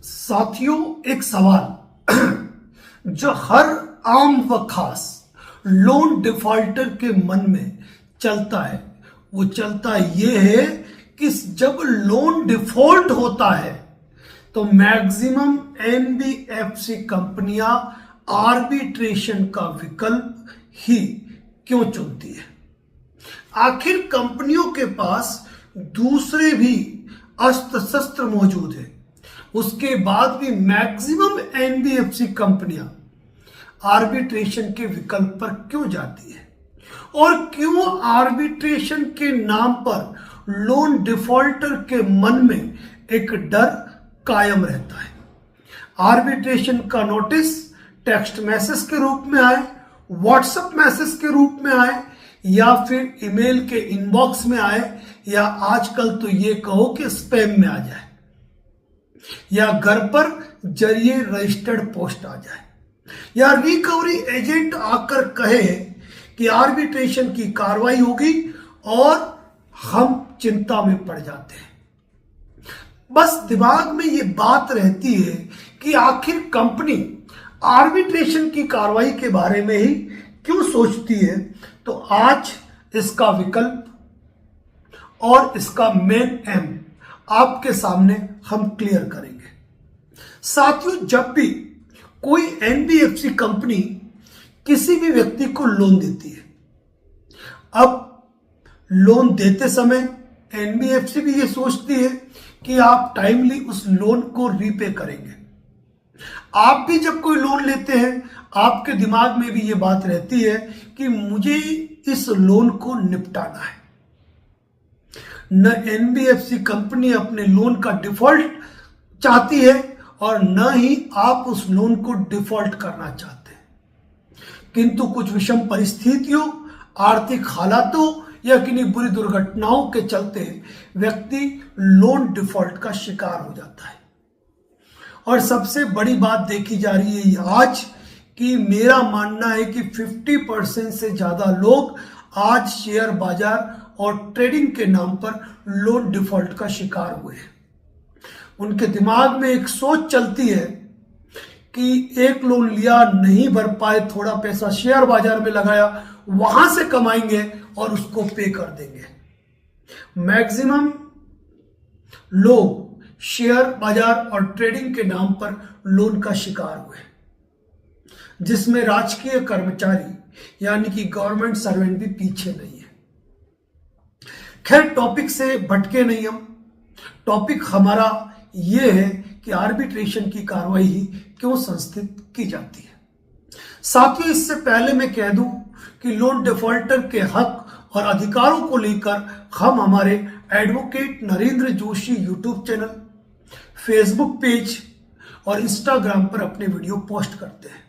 साथियों, एक सवाल जो हर आम व खास लोन डिफॉल्टर के मन में चलता है, वो चलता ये है कि जब लोन डिफॉल्ट होता है तो मैक्सिमम एनबीएफसी कंपनियां आर्बिट्रेशन का विकल्प ही क्यों चुनती है। आखिर कंपनियों के पास दूसरे भी अस्त्र शस्त्र मौजूद है, उसके बाद भी मैक्सिमम एनबीएफसी कंपनियां आर्बिट्रेशन के विकल्प पर क्यों जाती है और क्यों आर्बिट्रेशन के नाम पर लोन डिफॉल्टर के मन में एक डर कायम रहता है। आर्बिट्रेशन का नोटिस टेक्स्ट मैसेज के रूप में आए, व्हाट्सएप मैसेज के रूप में आए, या फिर ईमेल के इनबॉक्स में आए, या आजकल तो ये कहो कि स्पैम में आ जाए, या घर पर जरिए रजिस्टर्ड पोस्ट आ जाए, या रिकवरी एजेंट आकर कहे कि आर्बिट्रेशन की कार्रवाई होगी और हम चिंता में पड़ जाते हैं। बस दिमाग में ये बात रहती है कि आखिर कंपनी आर्बिट्रेशन की कार्रवाई के बारे में ही क्यों सोचती है। तो आज इसका विकल्प और इसका मेन एम आपके सामने हम क्लियर करेंगे। साथियों, जब भी कोई एनबीएफसी कंपनी किसी भी व्यक्ति को लोन देती है, अब लोन देते समय एनबीएफसी भी ये सोचती है कि आप टाइमली उस लोन को रीपे करेंगे। आप भी जब कोई लोन लेते हैं, आपके दिमाग में भी ये बात रहती है कि मुझे इस लोन को निपटाना है। न एनबीएफसी कंपनी अपने लोन का डिफॉल्ट चाहती है और न ही आप उस लोन को डिफॉल्ट करना चाहते हैं, किंतु कुछ विषम परिस्थितियों, आर्थिक हालातों या किन्हीं बुरी दुर्घटनाओं के चलते व्यक्ति लोन डिफॉल्ट का शिकार हो जाता है। और सबसे बड़ी बात देखी जा रही है आज कि मेरा मानना है कि 50% से ज्यादा लोग आज शेयर बाजार और ट्रेडिंग के नाम पर लोन डिफॉल्ट का शिकार हुए हैं। उनके दिमाग में एक सोच चलती है कि एक लोन लिया, नहीं भर पाए, थोड़ा पैसा शेयर बाजार में लगाया, वहां से कमाएंगे और उसको पे कर देंगे। मैक्सिमम लोग शेयर बाजार और ट्रेडिंग के नाम पर लोन का शिकार हुए, जिसमें राजकीय कर्मचारी यानी कि गवर्नमेंट सर्वेंट भी पीछे नहीं है। खैर, टॉपिक से भटके नहीं हम। टॉपिक हमारा यह है कि आर्बिट्रेशन की कार्रवाई ही क्यों संस्थित की जाती है। साथियों, इससे पहले मैं कह दूं कि लोन डिफॉल्टर के हक और अधिकारों को लेकर हम हमारे advocate Narendra Joshi YouTube channel, Facebook page और इंस्टाग्राम पर अपने वीडियो पोस्ट करते हैं।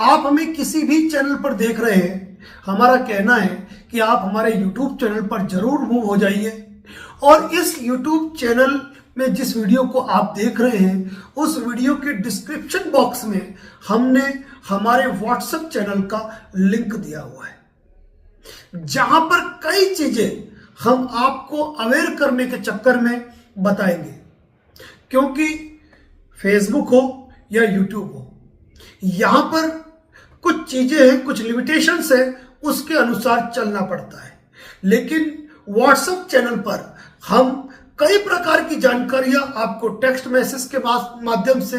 आप हमें किसी भी चैनल पर देख रहे हैं, हमारा कहना है कि आप हमारे यूट्यूब चैनल पर जरूर मूव हो जाइए और इस यूट्यूब चैनल में जिस वीडियो को आप देख रहे हैं, उस वीडियो के डिस्क्रिप्शन बॉक्स में हमने हमारे व्हाट्सएप चैनल का लिंक दिया हुआ है, जहां पर कई चीजें हम आपको अवेयर करने के चक्कर में बताएंगे। क्योंकि फेसबुक हो या यूट्यूब हो, यहां पर कुछ चीजें हैं, कुछ लिमिटेशंस है, उसके अनुसार चलना पड़ता है। लेकिन व्हाट्सएप चैनल पर हम कई प्रकार की जानकारियां आपको टेक्स्ट मैसेज के माध्यम से,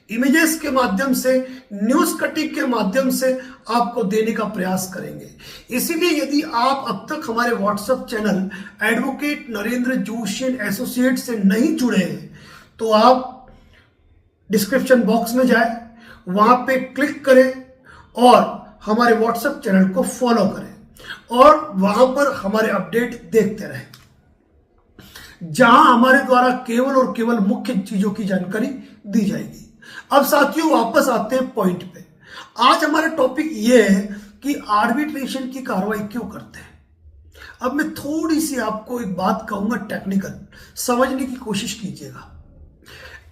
इमेजेस के माध्यम से, न्यूज कटिंग के माध्यम से आपको देने का प्रयास करेंगे। इसीलिए यदि आप अब तक हमारे WhatsApp channel advocate Narendra Joshi associate से नहीं जुड़े हैं, तो आप डिस्क्रिप्शन बॉक्स में जाएं, वहां पे क्लिक करें और हमारे व्हाट्सएप चैनल को फॉलो करें और वहां पर हमारे अपडेट देखते रहें, जहां हमारे द्वारा केवल और केवल मुख्य चीजों की जानकारी दी जाएगी। अब साथियों, वापस आते हैं पॉइंट पे। आज हमारा टॉपिक यह है कि आर्बिट्रेशन की कार्रवाई क्यों करते हैं। अब मैं थोड़ी सी आपको एक बात कहूंगा, टेक्निकल, समझने की कोशिश कीजिएगा।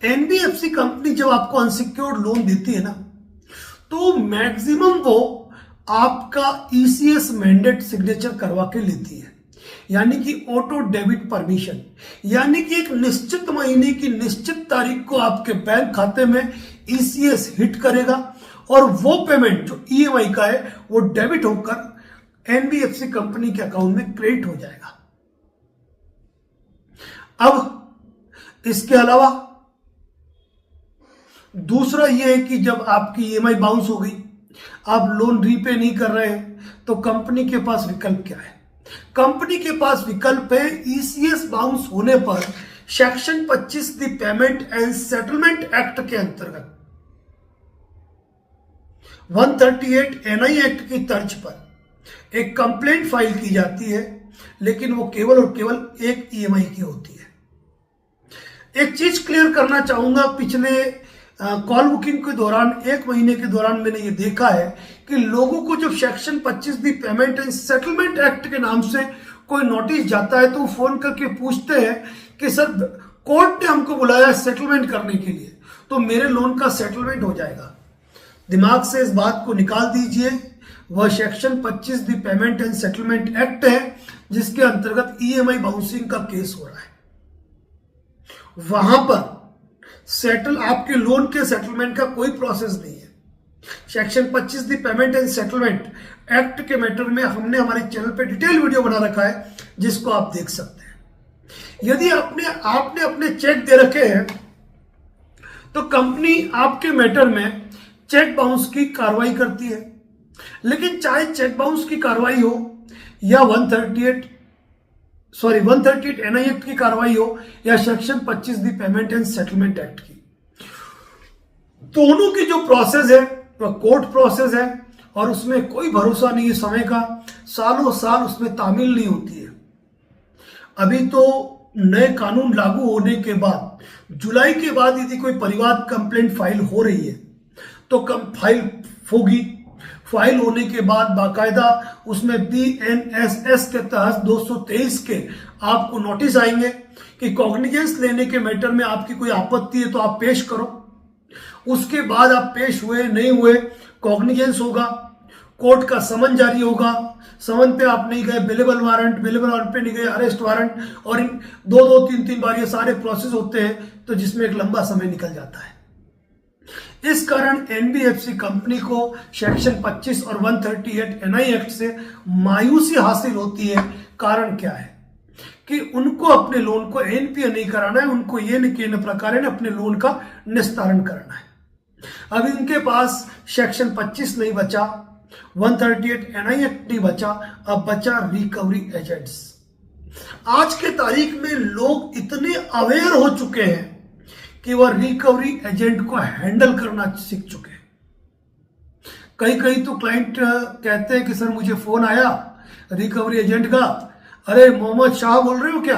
एनबीएफसी कंपनी जब आपको अनसिक्योर्ड लोन देती है ना, तो मैक्सिमम वो आपका ईसीएस मैंडेट सिग्नेचर करवा के लेती है। यानी कि ऑटो डेबिट परमिशन, यानी कि एक निश्चित महीने की निश्चित तारीख को आपके बैंक खाते में ईसीएस हिट करेगा और वो पेमेंट जो ईएमआई का है वो डेबिट होकर एनबीएफसी कंपनी के अकाउंट में क्रेडिट हो जाएगा। अब इसके अलावा दूसरा यह है कि जब आपकी ईएमआई बाउंस हो गई, आप लोन रीपे नहीं कर रहे हैं, तो कंपनी के पास विकल्प क्या है? कंपनी के पास विकल्प है ईसीएस बाउंस होने पर section 25 the payment and settlement act के अंतर्गत 138 एनआई एक्ट की तर्ज पर एक कंप्लेंट फाइल की जाती है, लेकिन वो केवल और केवल एक ईएमआई की होती है। एक चीज क्लियर करना चाहूंगा, पिछले कॉल बुकिंग के दौरान 1 महीने के दौरान मैंने ये देखा है कि लोगों को जब section 25 the payment and settlement act के नाम से कोई नोटिस जाता है तो वो फोन करके पूछते हैं कि सर कोर्ट ने हमको बुलाया सेटलमेंट करने के लिए, तो मेरे लोन का सेटलमेंट हो जाएगा। दिमाग से इस बात को निकाल दीजिए, वह section 25 the payment and settlement act है जिसके अंतर्गत ईएमआई बाउंसिंग का केस हो रहा है। वहां पर सेटल आपके लोन के सेटलमेंट का कोई प्रोसेस नहीं है। Section 25 the payment and settlement act के मैटर में हमने हमारे चैनल पे डिटेल वीडियो बना रखा है जिसको आप देख सकते हैं। यदि आपने अपने चेक दे रखे हैं तो कंपनी आपके मैटर में चेक बाउंस की कार्रवाई करती है, लेकिन चाहे चेक बाउंस की कार्रवाई हो या 138 एनआई एक्ट की कार्रवाई हो या section 25 the payment and settlement act की, दोनों की जो प्रोसेस है वह कोर्ट प्रोसेस है और उसमें कोई भरोसा नहीं है समय का, सालों साल उसमें तामील नहीं होती है। अभी तो नए कानून लागू होने के बाद जुलाई के बाद यदि कोई परिवाद कंप्लेंट फाइल हो रही है तो फाइल होगी। फाइल होने के बाद बाकायदा उसमें बीएनएसएस के तहत 223 के आपको नोटिस आएंगे कि कॉग्निजेंस लेने के मैटर में आपकी कोई आपत्ति है तो आप पेश करो। उसके बाद आप पेश हुए नहीं हुए, कॉग्निजेंस होगा, कोर्ट का समन जारी होगा, समन पे आप नहीं गए, बेलेबल वारंट पे नहीं गए, अरेस्ट वारंट, और इन 2-3 बार ये सारे प्रोसेस होते हैं तो जिसमें एक लंबा समय निकल जाता है। इस कारण एनबीएफसी कंपनी को सेक्शन 25 और 138 एनआई एक्ट से मायूसी हासिल होती है। कारण क्या है कि उनको अपने लोन को एनपीए नहीं कराना है, उनको ये न प्रकार अपने लोन का निस्तारण करना है। अब इनके पास सेक्शन 25 नहीं बचा, 138 एनआई एक्ट नहीं बचा, अब बचा रिकवरी एजेंट्स। आज के तारीख में लोग इतने अवेयर हो चुके हैं कि वह रिकवरी एजेंट को हैंडल करना सीख चुके हैं। कई तो क्लाइंट कहते हैं कि सर मुझे फोन आया रिकवरी एजेंट का, अरे मोहम्मद शाह बोल रहे हो क्या?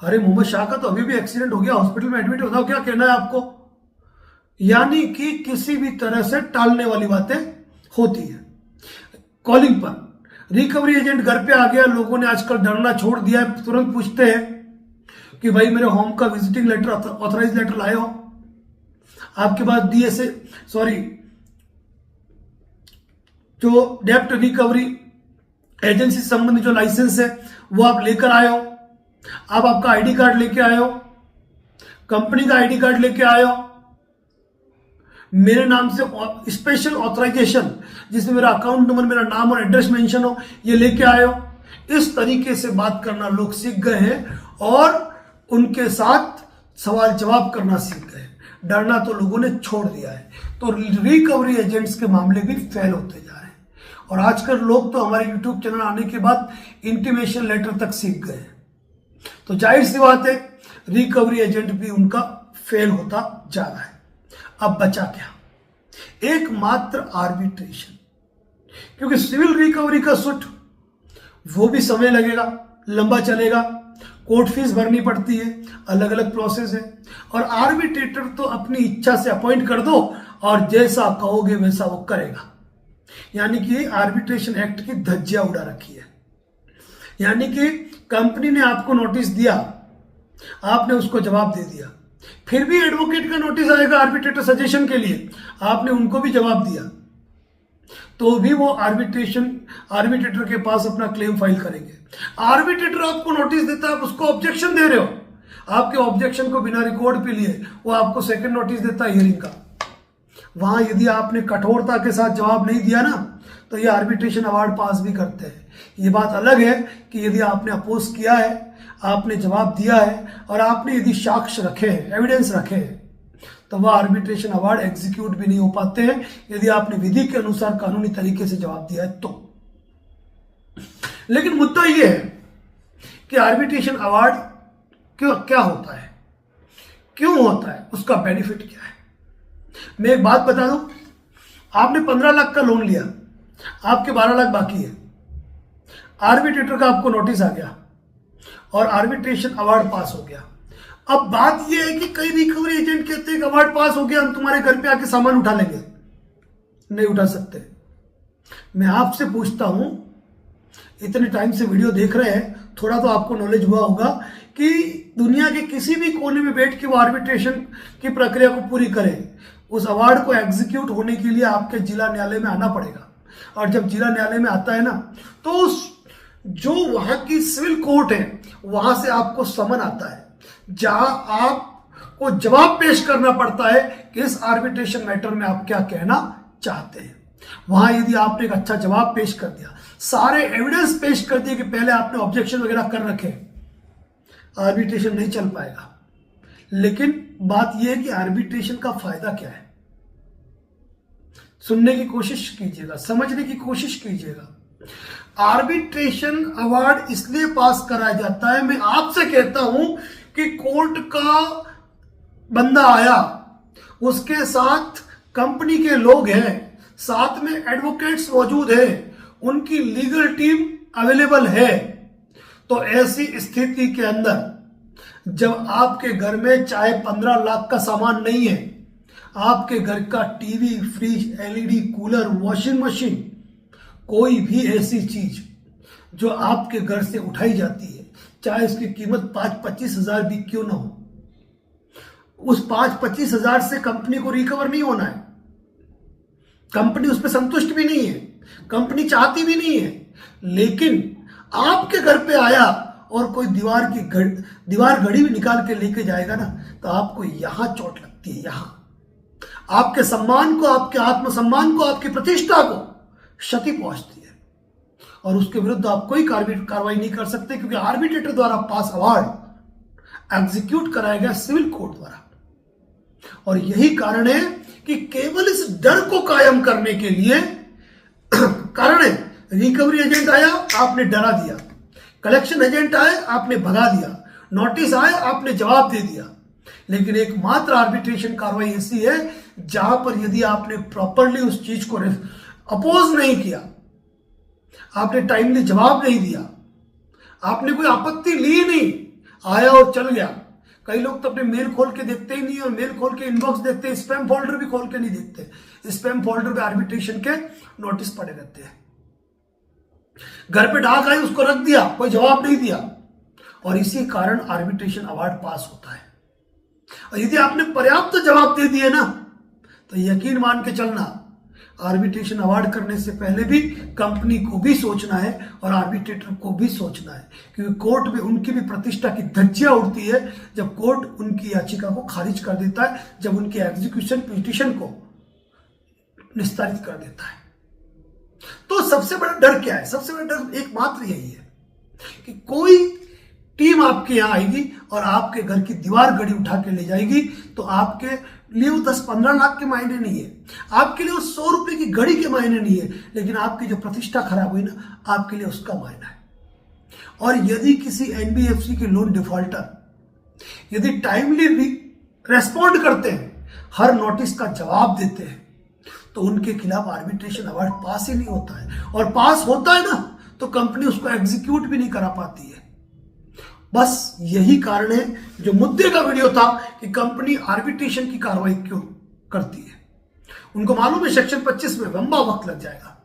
अरे मोहम्मद शाह का तो अभी भी एक्सीडेंट हो गया, हॉस्पिटल में एडमिट, बताओ क्या कहना है आपको? यानी कि किसी भी तरह से टालने वाली बातें होती है। कॉलिंग पर रिकवरी एजेंट घर पे आ गया, लोगों ने आजकल डरना छोड़ दिया है, तुरंत पूछते हैं कि भाई मेरे होम का विजिटिंग लेटर, ऑथराइज लेटर लाए हो? आपके पास जो डेप्ट रिकवरी एजेंसी से संबंधित जो लाइसेंस है वो आप लेकर आए हो? आप आपका आईडी कार्ड लेके आए हो? कंपनी का आईडी कार्ड लेके आए हो? मेरे नाम से स्पेशल ऑथराइजेशन जिसमें मेरा अकाउंट नंबर, मेरा नाम और एड्रेस मेंशन हो, ये लेके आए हो? इस तरीके से बात करना लोग सीख गए हैं और उनके साथ सवाल जवाब करना सीख गए। डरना तो लोगों ने छोड़ दिया है, तो रिकवरी एजेंट्स के मामले भी फेल होते जा रहे हैं। और आजकल लोग तो हमारे यूट्यूब चैनल आने के बाद इंटीमेशन लेटर तक सीख गए, तो जाहिर सी बात है रिकवरी एजेंट भी उनका फेल होता जा रहा है। अब बचा क्या? एकमात्र आर्बिट्रेशन, क्योंकि सिविल रिकवरी का सूट वो भी समय लगेगा, लंबा चलेगा, कोर्ट फीस भरनी पड़ती है, अलग अलग प्रोसेस है। और आर्बिट्रेटर तो अपनी इच्छा से अपॉइंट कर दो और जैसा कहोगे वैसा वो करेगा। यानी कि आर्बिट्रेशन एक्ट की धज्जियां उड़ा रखी है। यानी कि कंपनी ने आपको नोटिस दिया, आपने उसको जवाब दे दिया, फिर भी एडवोकेट का नोटिस आएगा आर्बिट्रेटर सजेशन के लिए, आपने उनको भी जवाब दिया, तो भी वो आर्बिट्रेटर के पास अपना क्लेम फाइल करेंगे। आर्बिट्रेटर आपको नोटिस देता है, आप उसको ऑब्जेक्शन दे रहे हो, आपके ऑब्जेक्शन को बिना रिकॉर्ड पे लिए वो आपको सेकंड नोटिस देता है हियरिंग का। वहां यदि आपने कठोरता के साथ जवाब नहीं दिया ना तो ये आर्बिट्रेशन अवार्ड पास भी करते हैं। ये बात अलग है कि यदि आपने अपोज किया है, आपने जवाब दिया है और आपने यदि साक्ष्य रखे हैं, एविडेंस रखे हैं, तो वह आर्बिट्रेशन अवार्ड एग्जीक्यूट भी नहीं हो पाते हैं यदि आपने विधि के अनुसार कानूनी तरीके से जवाब दिया है तो। लेकिन मुद्दा यह है कि आर्बिट्रेशन अवार्ड क्या होता है, क्यों होता है, उसका बेनिफिट क्या है। मैं एक बात बता दूं, आपने 15 लाख का लोन लिया, आपके 12 लाख बाकी है, आर्बिट्रेटर का आपको नोटिस आ गया और आर्बिट्रेशन अवार्ड पास हो गया। अब बात यह है कि कई रिकवरी एजेंट कहते हैं कि अवार्ड पास हो गया, हम तुम्हारे घर पे आके सामान उठा लेंगे। नहीं उठा सकते। मैं आपसे पूछता हूं, इतने टाइम से वीडियो देख रहे हैं, थोड़ा तो आपको नॉलेज हुआ होगा कि दुनिया के किसी भी कोने में बैठ के वो आर्बिट्रेशन की प्रक्रिया को पूरी करे, उस अवार्ड को एग्जीक्यूट होने के लिए आपके जिला न्यायालय में आना पड़ेगा। और जब जिला न्यायालय में आता है ना तो उस जो वहां की सिविल कोर्ट है वहां से आपको समन आता है, जहां आपको जवाब पेश करना पड़ता है कि इस आर्बिट्रेशन मैटर में आप क्या कहना चाहते हैं। वहां यदि आपने एक अच्छा जवाब पेश कर दिया, सारे एविडेंस पेश कर दिए कि पहले आपने ऑब्जेक्शन वगैरह कर रखे, आर्बिट्रेशन नहीं चल पाएगा। लेकिन बात यह है कि आर्बिट्रेशन का फायदा क्या है, सुनने की कोशिश कीजिएगा, समझने की कोशिश कीजिएगा। आर्बिट्रेशन अवार्ड इसलिए पास कराया जाता है, मैं आपसे कहता हूं कि कोर्ट का बंदा आया, उसके साथ कंपनी के लोग हैं, साथ में एडवोकेट्स मौजूद हैं, उनकी लीगल टीम अवेलेबल है, तो ऐसी स्थिति के अंदर जब आपके घर में चाहे 15 लाख का सामान नहीं है, आपके घर का TV, fridge, LED, cooler, washing machine, कोई भी ऐसी चीज जो आपके घर से उठाई जाती है, चाहे उसकी कीमत 5-25 हजार भी क्यों ना हो, उस 5-25 हजार से कंपनी को रिकवर नहीं होना है। कंपनी उस पर संतुष्ट भी नहीं है, कंपनी चाहती भी नहीं है, लेकिन आपके घर पे आया और कोई दीवार घड़ी भी निकाल के लेके जाएगा ना तो आपको यहां चोट लगती है, यहां आपके सम्मान को, आपके आत्मसम्मान को, आपकी प्रतिष्ठा को क्षति पहुंचती है और उसके विरुद्ध आप कोई कार्रवाई नहीं कर सकते, क्योंकि आर्बिट्रेटर द्वारा पास अवार्ड एग्जीक्यूट कराया गया सिविल कोर्ट द्वारा। और यही कारण है कि केवल इस डर को कायम करने के लिए कारण है, रिकवरी एजेंट आया, आपने डरा दिया, कलेक्शन एजेंट आए, आपने भगा दिया, नोटिस आए, आपने जवाब दे दिया। लेकिन एकमात्र आर्बिट्रेशन कार्रवाई ऐसी है जहां पर यदि आपने प्रॉपरली उस चीज को अपोज नहीं किया, आपने टाइमली जवाब नहीं दिया, आपने कोई आपत्ति ली नहीं, आया और चल गया। कई लोग तो अपने मेल खोल के देखते ही नहीं, और मेल खोल के इनबॉक्स देखते हैं, स्पैम फोल्डर भी खोल के नहीं देखते। स्पैम फोल्डर पे आर्बिट्रेशन के नोटिस पड़े रहते हैं। घर पे डाक आई, उसको रख दिया, कोई जवाब नहीं दिया, और इसी कारण आर्बिट्रेशन अवार्ड पास होता है। और यदि आपने पर्याप्त जवाब दे दिए ना तो यकीन मान के चलना, आर्बिट्रेशन अवार्ड करने से पहले भी कंपनी को भी सोचना है और आर्बिट्रेटर को भी सोचना है, क्योंकि कोर्ट में उनकी भी प्रतिष्ठा की धज्जियां उड़ती है जब कोर्ट उनकी याचिका को खारिज कर देता है, जब उनके एग्जीक्यूशन पिटीशन को निस्तारित कर देता है। तो सबसे बड़ा डर क्या है? सबसे बड़ा डर एकमात्र यही है कि कोई टीम आपके यहां आएगी और आपके घर की दीवार घड़ी उठा के ले जाएगी, तो आपके लिए वो 10-15 लाख के मायने नहीं है, आपके लिए वो 100 रुपए की घड़ी के मायने नहीं है, लेकिन आपकी जो प्रतिष्ठा खराब हुई ना, आपके लिए उसका मायना है। और यदि किसी एनबीएफसी के लोन डिफॉल्टर यदि टाइमली रेस्पॉन्ड करते हैं, हर नोटिस का जवाब देते हैं, तो उनके खिलाफ आर्बिट्रेशन अवार्ड पास ही नहीं होता है, और पास होता है ना तो कंपनी उसको एग्जीक्यूट भी नहीं करा पाती है। बस यही कारण है जो मुद्दे का वीडियो था कि कंपनी आर्बिट्रेशन की कार्रवाई क्यों करती है। उनको मालूम है सेक्शन 25 में लंबा वक्त लग जाएगा,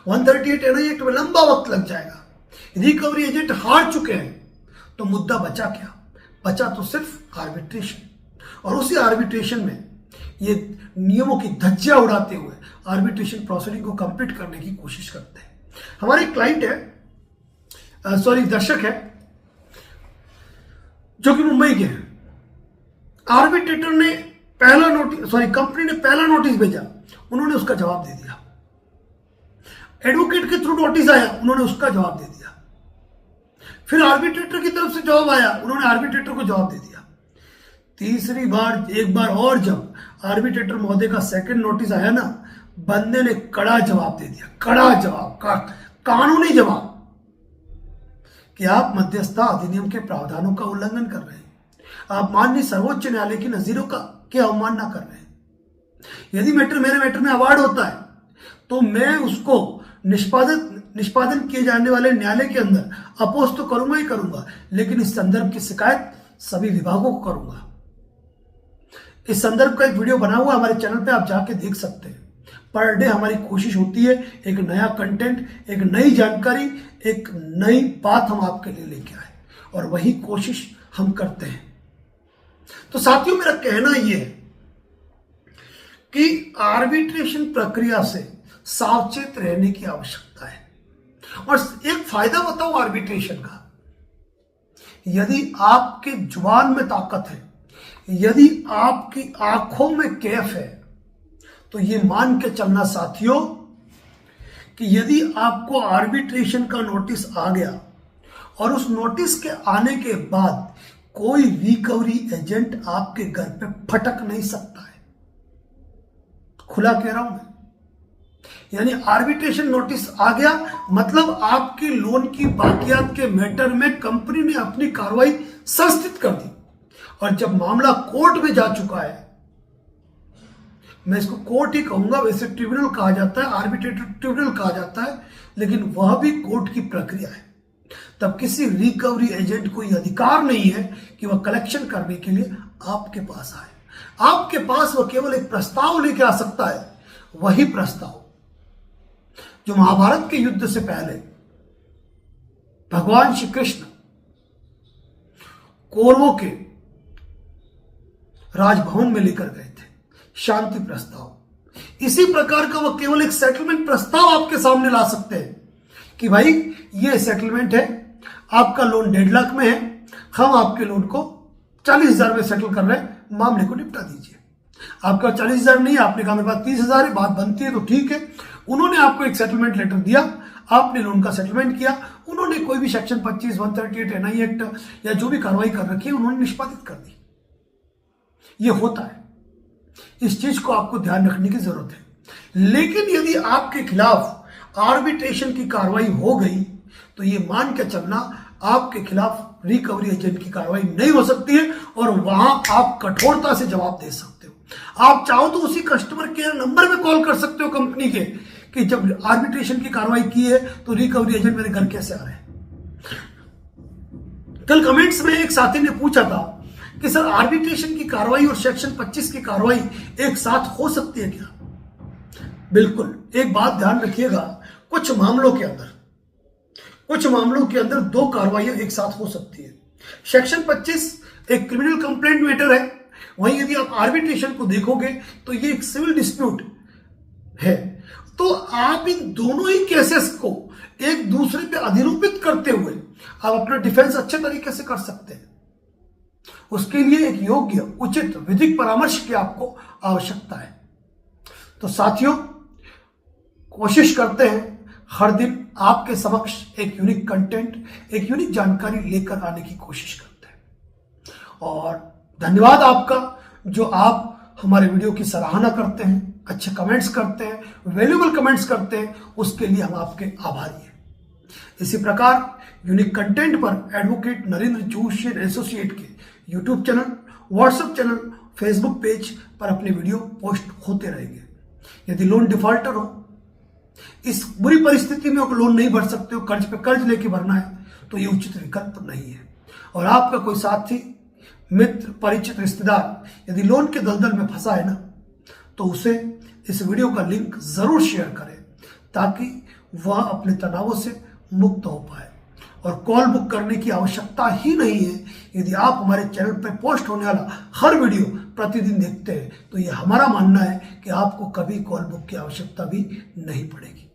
138 एनआई एक्ट में लंबा वक्त लग जाएगा, रिकवरी एजेंट हार चुके हैं, तो मुद्दा बचा क्या? बचा तो सिर्फ आर्बिट्रेशन, और उसी आर्बिट्रेशन में ये नियमों की धज्जियां उड़ाते हुए आर्बिट्रेशन प्रोसीडिंग को कंप्लीट करने की कोशिश करते हैं। हमारे क्लाइंट है दर्शक है जो कि मुंबई के हैं। आर्बिट्रेटर ने पहला नोटिस, कंपनी ने पहला नोटिस भेजा, उन्होंने उसका जवाब दे दिया। एडवोकेट के थ्रू नोटिस आया, उन्होंने उसका जवाब दे दिया। फिर आर्बिट्रेटर की तरफ से जवाब आया, उन्होंने आर्बिट्रेटर को जवाब दे दिया। तीसरी बार, एक बार और जब आर्बिट्रेटर महोदय का सेकंड नोटिस आया ना, बंदे ने कड़ा जवाब दे दिया, कड़ा जवाब, कानूनी जवाब कि आप मध्यस्थता अधिनियम के प्रावधानों का उल्लंघन कर रहे हैं, आप माननीय सर्वोच्च न्यायालय की नजीरों का की अवमानना कर रहे हैं। यदि मेरे मैटर में अवार्ड होता है तो मैं उसको निष्पादन किए जाने वाले न्यायालय के अंदर अपोज तो करूंगा ही करूंगा, लेकिन इस संदर्भ की शिकायत सभी विभागों को करूंगा। इस संदर्भ का एक वीडियो बना हुआ हमारे चैनल पे, आप जाके देख सकते हैं। पर डे हमारी कोशिश होती है एक नया कंटेंट, एक नई जानकारी, एक नई बात हम आपके लिए लेके आए, और वही कोशिश हम करते हैं। तो साथियों, मेरा कहना यह है कि आर्बिट्रेशन प्रक्रिया से सावचेत रहने की आवश्यकता है। और एक फायदा बताऊं आर्बिट्रेशन का, यदि आपके जुबान में ताकत है, यदि आपकी आंखों में कैफ है, तो ये मान के चलना साथियों कि यदि आपको आर्बिट्रेशन का नोटिस आ गया और उस नोटिस के आने के बाद कोई रिकवरी एजेंट आपके घर पे फटक नहीं सकता है। खुला कह रहा हूं मैं, यानी आर्बिट्रेशन नोटिस आ गया मतलब आपके लोन की बाकियात के मैटर में कंपनी ने अपनी कार्रवाई संस्थित कर दी, और जब मामला कोर्ट में जा चुका है, मैं इसको कोर्ट ही कहूंगा, वैसे ट्रिब्यूनल कहा जाता है, आर्बिट्रेटर ट्रिब्यूनल कहा जाता है, लेकिन वह भी कोर्ट की प्रक्रिया है। तब किसी रिकवरी एजेंट को यह अधिकार नहीं है कि वह कलेक्शन करने के लिए आपके पास आए। आपके पास वह केवल एक प्रस्ताव लेके आ सकता है, वही प्रस्ताव जो महाभारत के युद्ध से पहले भगवान श्री कृष्ण कौरवों के राजभवन में लेकर गए थे, शांति प्रस्ताव। इसी प्रकार का वह केवल एक सेटलमेंट प्रस्ताव आपके सामने ला सकते हैं कि भाई ये सेटलमेंट है, आपका लोन 1.5 लाख में है, हम आपके लोन को 40,000 में सेटल कर रहे हैं, मामले को निपटा दीजिए। आपका 40,000 नहीं है, आपने कहा मेरे पास 30,000 है, बात बनती है तो ठीक है। उन्होंने आपको एक सेटलमेंट लेटर दिया, आपने लोन का सेटलमेंट किया, उन्होंने कोई भी सेक्शन 25, 138 एनआई एक्ट या जो भी कार्रवाई कर रखी है उन्होंने निष्पादित कर दी। ये होता है, इस चीज को आपको ध्यान रखने की जरूरत है। लेकिन यदि आपके खिलाफ आर्बिट्रेशन की कार्रवाई हो गई तो ये मान के चलना आपके खिलाफ रिकवरी एजेंट की कार्रवाई नहीं हो सकती है, और वहां आप कठोरता से जवाब दे सकते हो। आप चाहो तो उसी कस्टमर केयर नंबर पे कॉल कर सकते हो कंपनी के कि जब आर्बिट्रेशन की कार्रवाई की है तो रिकवरी एजेंट मेरे घर कैसे आ रहे हैं। कल कमेंट्स में एक साथी ने पूछा था कि सर आर्बिट्रेशन की कार्रवाई और सेक्शन 25 की कार्रवाई एक साथ हो सकती है क्या? बिल्कुल। एक बात ध्यान रखिएगा, कुछ मामलों के अंदर 2 कार्रवाइयां एक साथ हो सकती है। सेक्शन 25 एक क्रिमिनल कंप्लेंट मैटर है, वहीं यदि आप आर्बिट्रेशन को देखोगे तो ये एक सिविल डिस्प्यूट है। तो आप इन दोनों ही केसेस को एक दूसरे पे अधिरूपित करते हुए आप अपना डिफेंस अच्छे तरीके से कर सकते हैं। उसके लिए एक योग्य, उचित विधिक परामर्श की आपको आवश्यकता है। तो साथियों, कोशिश करते हैं हर दिन आपके समक्ष एक यूनिक कंटेंट, एक यूनिक जानकारी लेकर आने की कोशिश करते हैं। और धन्यवाद आपका जो आप हमारे वीडियो की सराहना करते हैं, अच्छे कमेंट्स करते हैं, वैल्यूएबल कमेंट्स करते हैं, उसके लिए हम आपके आभारी हैं। इसी प्रकार यूनिक कंटेंट पर एडवोकेट नरेंद्र जोशी एसोसिएट के YouTube channel, WhatsApp channel, Facebook page पर अपने वीडियो पोस्ट होते रहेंगे। यदि लोन डिफॉल्टर हो, इस बुरी परिस्थिति में लोन नहीं भर सकते हो, कर्ज पे कर्ज लेके भरना है, तो ये उचित विकल्प नहीं है। और आपका कोई साथी, मित्र, परिचित, रिश्तेदार यदि लोन के दलदल में फंसा है ना, तो उसे इस वीडियो का लिंक जरूर शेयर करें ताकि वह अपने तनावों से मुक्त हो पाए। और कॉल बुक करने की आवश्यकता ही नहीं है। यदि आप हमारे चैनल पर पोस्ट होने वाला हर वीडियो प्रतिदिन देखते हैं तो ये हमारा मानना है कि आपको कभी कॉल बुक की आवश्यकता भी नहीं पड़ेगी।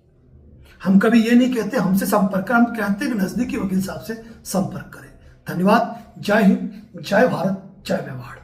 हम कभी ये नहीं कहते हमसे संपर्क करें, हम कहते हैं कि नजदीकी वकील साहब से संपर्क करें। धन्यवाद। जय हिंद, जय भारत, जय मेवाड़।